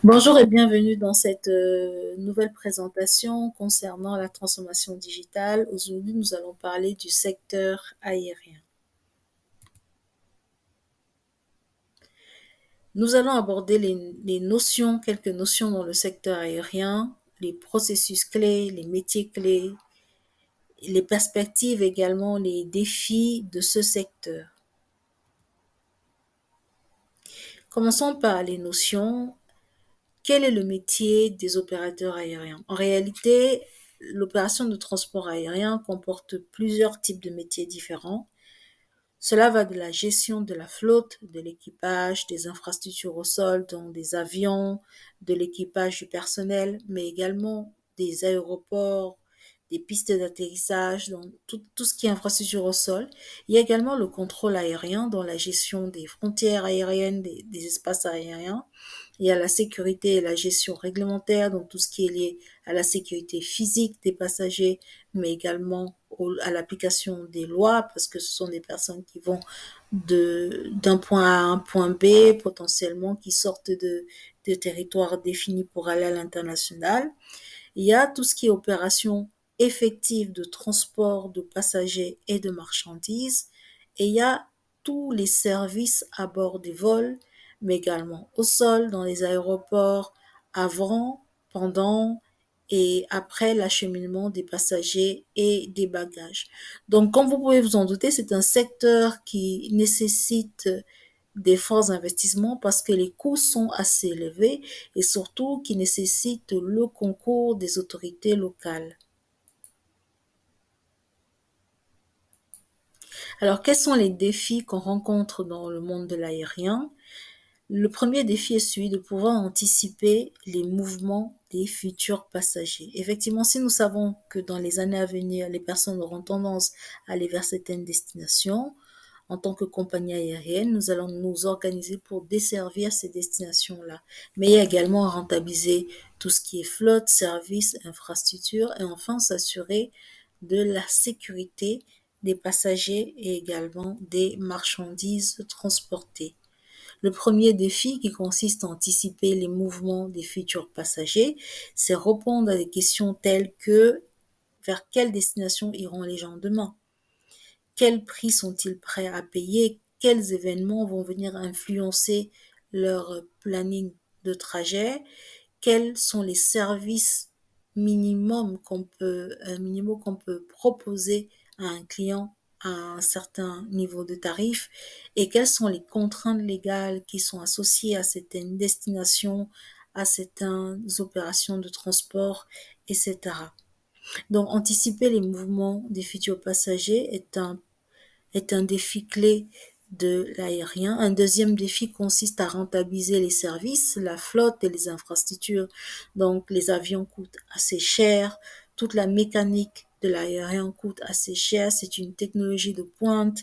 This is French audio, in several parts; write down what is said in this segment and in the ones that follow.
Bonjour et bienvenue dans cette nouvelle présentation concernant la transformation digitale. Aujourd'hui, nous allons parler du secteur aérien. Nous allons aborder les notions, quelques notions dans le secteur aérien, les processus clés, les métiers clés, les perspectives également, les défis de ce secteur. Commençons par les notions. Quel est le métier des opérateurs aériens? En réalité, l'opération de transport aérien comporte plusieurs types de métiers différents. Cela va de la gestion de la flotte, de l'équipage, des infrastructures au sol, donc des avions, de l'équipage du personnel, mais également des aéroports, des pistes d'atterrissage, donc tout ce qui est infrastructure au sol. Il y a également le contrôle aérien, dans la gestion des frontières aériennes, des espaces aériens. Il y a la sécurité et la gestion réglementaire, donc tout ce qui est lié à la sécurité physique des passagers, mais également à l'application des lois, parce que ce sont des personnes qui vont d'un point A à un point B, potentiellement, qui sortent de territoires définis pour aller à l'international. Il y a tout ce qui est opération effective de transport de passagers et de marchandises. Et il y a tous les services à bord des vols, mais également au sol, dans les aéroports, avant, pendant et après l'acheminement des passagers et des bagages. Donc, comme vous pouvez vous en douter, c'est un secteur qui nécessite des forts investissements parce que les coûts sont assez élevés et surtout qui nécessitent le concours des autorités locales. Alors, quels sont les défis qu'on rencontre dans le monde de l'aérien? Le premier défi est celui de pouvoir anticiper les mouvements des futurs passagers. Effectivement, si nous savons que dans les années à venir, les personnes auront tendance à aller vers certaines destinations, en tant que compagnie aérienne, nous allons nous organiser pour desservir ces destinations-là. Mais il y a également à rentabiliser tout ce qui est flotte, services, infrastructures et enfin s'assurer de la sécurité des passagers et également des marchandises transportées. Le premier défi, qui consiste à anticiper les mouvements des futurs passagers, c'est répondre à des questions telles que vers quelle destination iront les gens demain? Quel prix sont-ils prêts à payer? Quels événements vont venir influencer leur planning de trajet? Quels sont les services minimaux qu'on peut proposer à un client à un certain niveau de tarif et quelles sont les contraintes légales qui sont associées à certaines destinations, à certaines opérations de transport, etc. Donc, anticiper les mouvements des futurs passagers est un défi clé de l'aérien. Un deuxième défi consiste à rentabiliser les services, la flotte et les infrastructures. Donc, les avions coûtent assez cher, toute la mécanique de l'aérien coûte assez cher, c'est une technologie de pointe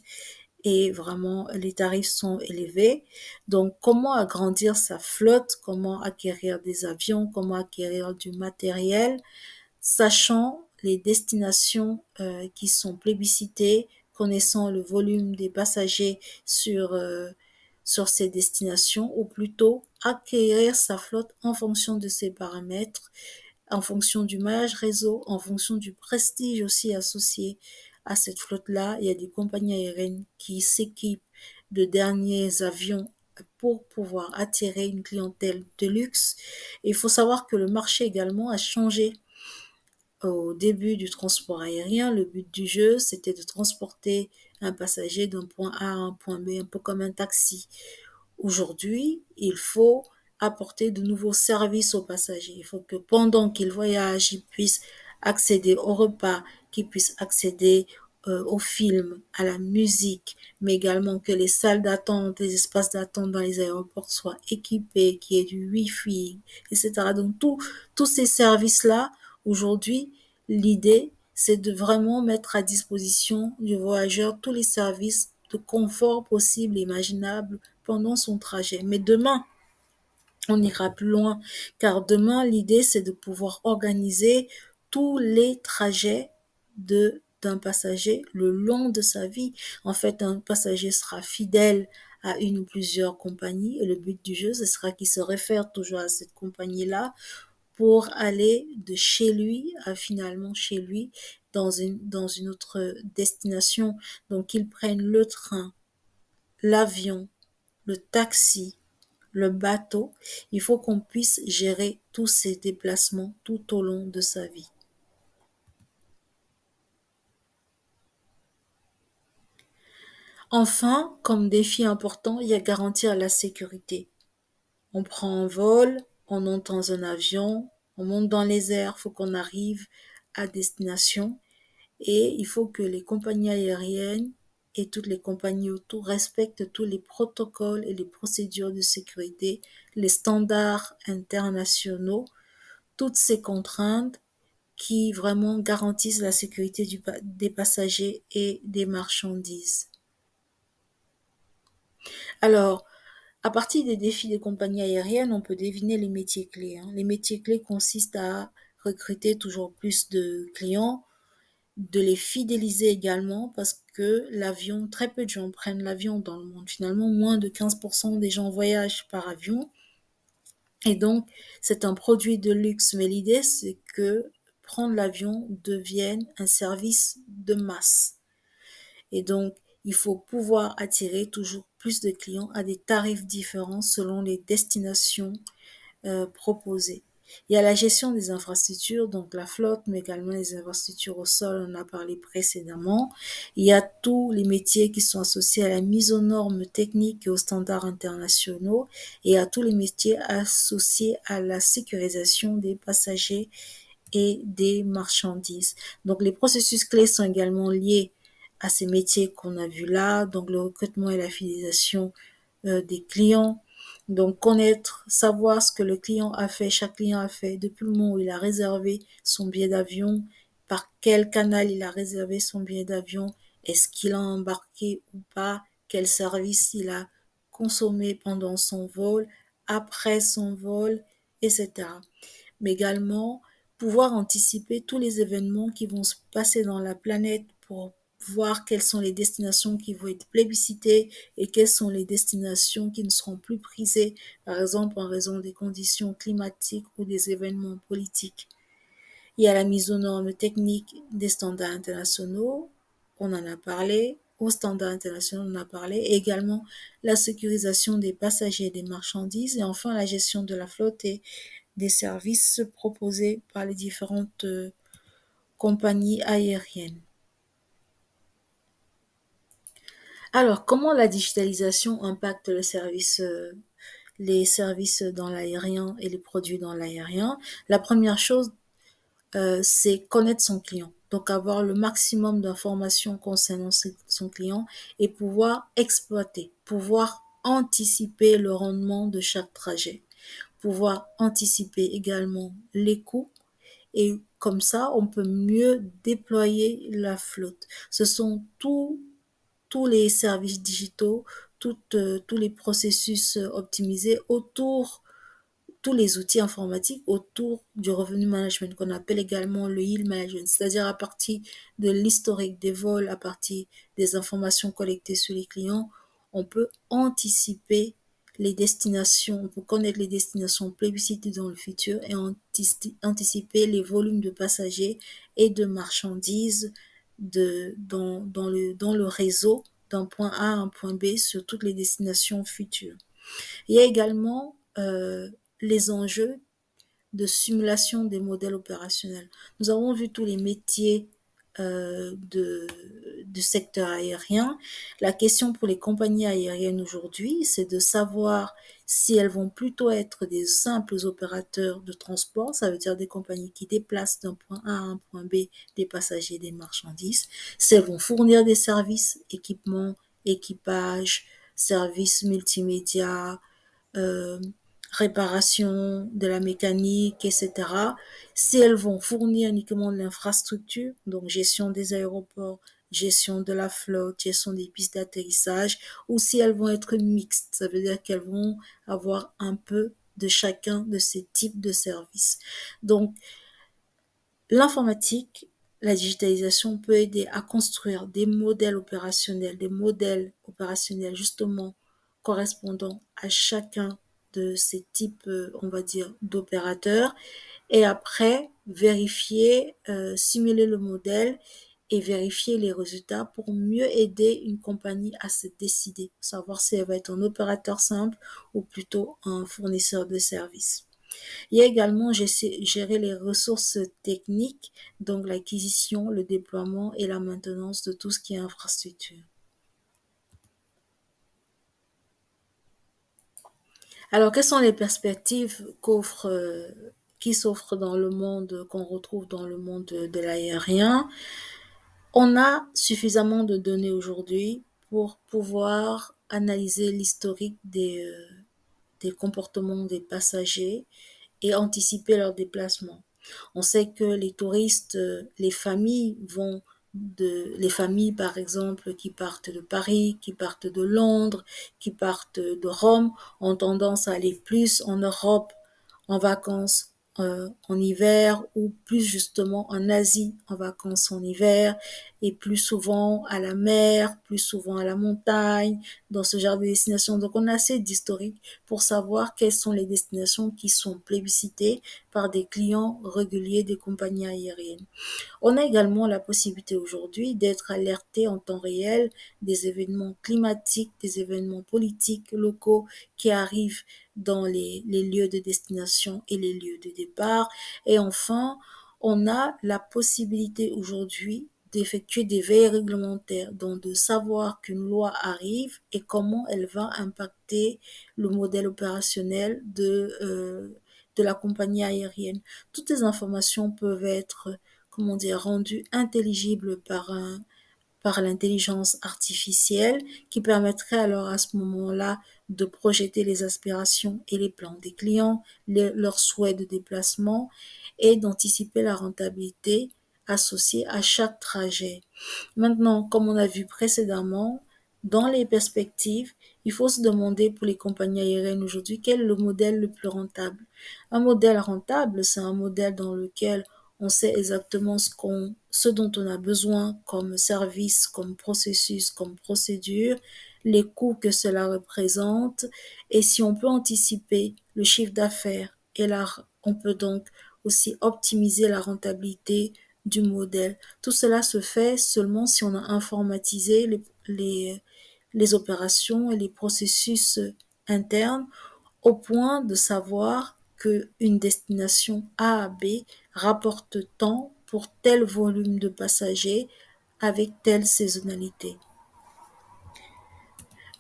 et vraiment les tarifs sont élevés. Donc, comment agrandir sa flotte, comment acquérir des avions, comment acquérir du matériel, sachant les destinations qui sont plébiscitées, connaissant le volume des passagers sur ces destinations, ou plutôt acquérir sa flotte en fonction de ces paramètres, en fonction du maillage réseau, en fonction du prestige aussi associé à cette flotte-là. Il y a des compagnies aériennes qui s'équipent de derniers avions pour pouvoir attirer une clientèle de luxe. Et il faut savoir que le marché également a changé au début du transport aérien. Le but du jeu, c'était de transporter un passager d'un point A à un point B, un peu comme un taxi. Aujourd'hui, il faut apporter de nouveaux services aux passagers. Il faut que pendant qu'ils voyagent, ils puissent accéder au repas, qu'ils puissent accéder aux films, à la musique, mais également que les salles d'attente, les espaces d'attente dans les aéroports soient équipés, qu'il y ait du Wi-Fi, etc. Donc tous ces services-là, aujourd'hui, l'idée, c'est de vraiment mettre à disposition du voyageur tous les services de confort possible et imaginable pendant son trajet. Mais demain, on ira plus loin, car demain, l'idée, c'est de pouvoir organiser tous les trajets d'un passager le long de sa vie. En fait, un passager sera fidèle à une ou plusieurs compagnies et le but du jeu, ce sera qu'il se réfère toujours à cette compagnie-là pour aller de chez lui à finalement chez lui dans une autre destination. Donc, ils prennent le train, l'avion, le taxi, le bateau. Il faut qu'on puisse gérer tous ces déplacements tout au long de sa vie. Enfin, comme défi important, il y a garantir la sécurité. On prend un vol, on monte dans un avion, on monte dans les airs, il faut qu'on arrive à destination et il faut que les compagnies aériennes et toutes les compagnies autour respectent tous les protocoles et les procédures de sécurité, les standards internationaux, toutes ces contraintes qui vraiment garantissent la sécurité des passagers et des marchandises. Alors, à partir des défis des compagnies aériennes, on peut deviner les métiers clés, hein. Les métiers clés consistent à recruter toujours plus de clients, de les fidéliser également parce que l'avion, très peu de gens prennent l'avion dans le monde. Finalement, moins de 15% des gens voyagent par avion. Et donc, c'est un produit de luxe. Mais l'idée, c'est que prendre l'avion devienne un service de masse. Et donc, il faut pouvoir attirer toujours plus de clients à des tarifs différents selon les destinations proposées. Il y a la gestion des infrastructures, donc la flotte, mais également les infrastructures au sol, on en a parlé précédemment. Il y a tous les métiers qui sont associés à la mise aux normes techniques et aux standards internationaux, et à tous les métiers associés à la sécurisation des passagers et des marchandises. Donc les processus clés sont également liés à ces métiers qu'on a vus là, donc le recrutement et la fidélisation des clients. Donc connaître, savoir ce que le client a fait, chaque client a fait depuis le moment où il a réservé son billet d'avion, par quel canal il a réservé son billet d'avion, est-ce qu'il a embarqué ou pas, quel service il a consommé pendant son vol, après son vol, etc. Mais également pouvoir anticiper tous les événements qui vont se passer dans la planète pour voir quelles sont les destinations qui vont être plébiscitées et quelles sont les destinations qui ne seront plus prisées, par exemple en raison des conditions climatiques ou des événements politiques. Il y a la mise aux normes techniques des standards internationaux, on en a parlé, aux standards internationaux, on en a parlé, et également la sécurisation des passagers et des marchandises, et enfin la gestion de la flotte et des services proposés par les différentes compagnies aériennes. Alors, comment la digitalisation impacte les services dans l'aérien et les produits dans l'aérien? La première chose, c'est connaître son client. Donc, avoir le maximum d'informations concernant son client et pouvoir exploiter, pouvoir anticiper le rendement de chaque trajet, pouvoir anticiper également les coûts et comme ça, on peut mieux déployer la flotte. Ce sont tous les services digitaux, tous les processus optimisés autour, tous les outils informatiques autour du revenu management qu'on appelle également le yield management, c'est-à-dire à partir de l'historique des vols, à partir des informations collectées sur les clients, on peut anticiper les destinations, on peut connaître les destinations plébiscitées dans le futur et anticiper les volumes de passagers et de marchandises dans le réseau d'un point A à un point B sur toutes les destinations futures. Il y a également les enjeux de simulation des modèles opérationnels. Nous avons vu tous les métiers du secteur aérien. La question pour les compagnies aériennes aujourd'hui, c'est de savoir si elles vont plutôt être des simples opérateurs de transport, ça veut dire des compagnies qui déplacent d'un point A à un point B des passagers et des marchandises, si elles vont fournir des services, équipements, équipage, services multimédia, euh, réparation de la mécanique, etc. Si elles vont fournir uniquement de l'infrastructure, donc gestion des aéroports, gestion de la flotte, gestion des pistes d'atterrissage, ou si elles vont être mixtes, ça veut dire qu'elles vont avoir un peu de chacun de ces types de services. Donc, l'informatique, la digitalisation peut aider à construire des modèles opérationnels justement correspondant à chacun de ces types, on va dire, d'opérateurs et après vérifier, simuler le modèle et vérifier les résultats pour mieux aider une compagnie à se décider, savoir si elle va être un opérateur simple ou plutôt un fournisseur de services. Il y a également gérer les ressources techniques, donc l'acquisition, le déploiement et la maintenance de tout ce qui est infrastructure. Alors, quelles sont les perspectives qui s'offrent dans le monde, qu'on retrouve dans le monde de l'aérien? On a suffisamment de données aujourd'hui pour pouvoir analyser l'historique des comportements des passagers et anticiper leurs déplacements. On sait que les touristes, les familles par exemple qui partent de Paris, qui partent de Londres, qui partent de Rome, ont tendance à aller plus en Europe en vacances en hiver ou plus justement en Asie en vacances en hiver et plus souvent à la mer, plus souvent à la montagne, dans ce genre de destinations. Donc on a assez d'historique pour savoir quelles sont les destinations qui sont plébiscitées par des clients réguliers des compagnies aériennes. On a également la possibilité aujourd'hui d'être alerté en temps réel des événements climatiques, des événements politiques locaux qui arrivent dans les lieux de destination et les lieux de départ. Et enfin, on a la possibilité aujourd'hui d'effectuer des veilles réglementaires, donc de savoir qu'une loi arrive et comment elle va impacter le modèle opérationnel de la compagnie aérienne. Toutes les informations peuvent être, comment dire, rendues intelligibles par l'intelligence artificielle qui permettrait alors à ce moment-là de projeter les aspirations et les plans des clients, leurs souhaits de déplacement et d'anticiper la rentabilité associée à chaque trajet. Maintenant, comme on a vu précédemment, dans les perspectives, il faut se demander pour les compagnies aériennes aujourd'hui quel est le modèle le plus rentable. Un modèle rentable, c'est un modèle dans lequel on sait exactement ce dont on a besoin comme service, comme processus, comme procédure, les coûts que cela représente et si on peut anticiper le chiffre d'affaires et là, on peut donc aussi optimiser la rentabilité du modèle. Tout cela se fait seulement si on a informatisé les opérations et les processus internes au point de savoir qu'une destination A à B rapporte tant pour tel volume de passagers avec telle saisonnalité.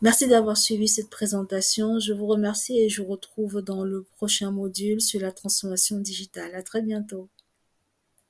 Merci d'avoir suivi cette présentation. Je vous remercie et je vous retrouve dans le prochain module sur la transformation digitale. À très bientôt.